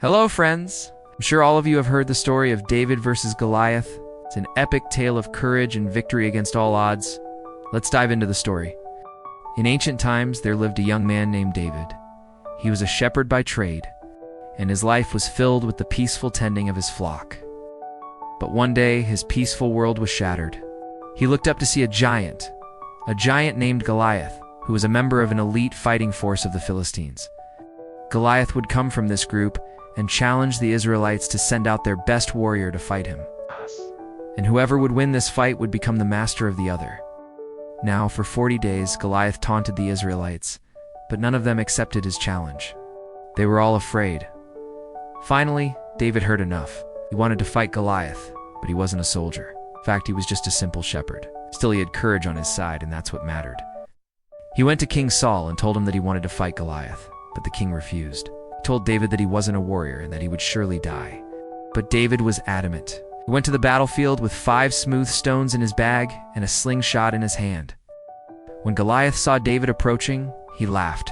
Hello, friends! I'm sure all of you have heard the story of David versus Goliath. It's an epic tale of courage and victory against all odds. Let's dive into the story. In ancient times, there lived a young man named David. He was a shepherd by trade, and his life was filled with the peaceful tending of his flock. But one day, his peaceful world was shattered. He looked up to see a giant named Goliath, who was a member of an elite fighting force of the Philistines. Goliath would come from this group and challenge the Israelites to send out their best warrior to fight him. And whoever would win this fight would become the master of the other. Now, for 40 days, Goliath taunted the Israelites, but none of them accepted his challenge. They were all afraid. Finally, David heard enough. He wanted to fight Goliath, but he wasn't a soldier. In fact, he was just a simple shepherd. Still, he had courage on his side, and that's what mattered. He went to King Saul and told him that he wanted to fight Goliath, but the king refused. He told David that he wasn't a warrior and that he would surely die. But David was adamant. He went to the battlefield with 5 smooth stones in his bag and a slingshot in his hand. When Goliath saw David approaching, he laughed.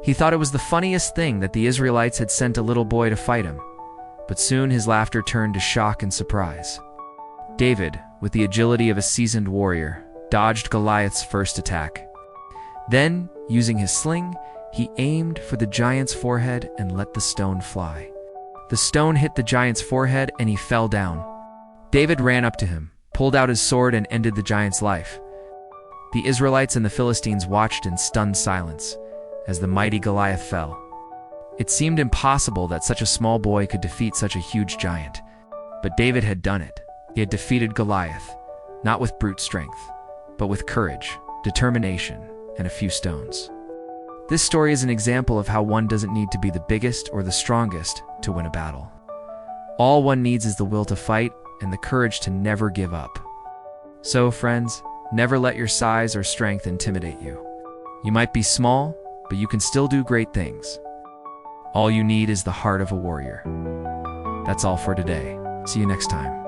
He thought it was the funniest thing that the Israelites had sent a little boy to fight him. But soon his laughter turned to shock and surprise. David, with the agility of a seasoned warrior, dodged Goliath's first attack. Then, using his sling, he aimed for the giant's forehead and let the stone fly. The stone hit the giant's forehead and he fell down. David ran up to him, pulled out his sword and ended the giant's life. The Israelites and the Philistines watched in stunned silence as the mighty Goliath fell. It seemed impossible that such a small boy could defeat such a huge giant. But David had done it. He had defeated Goliath, not with brute strength, but with courage, determination, and a few stones. This story is an example of how one doesn't need to be the biggest or the strongest to win a battle. All one needs is the will to fight and the courage to never give up. So, friends, never let your size or strength intimidate you. You might be small, but you can still do great things. All you need is the heart of a warrior. That's all for today. See you next time.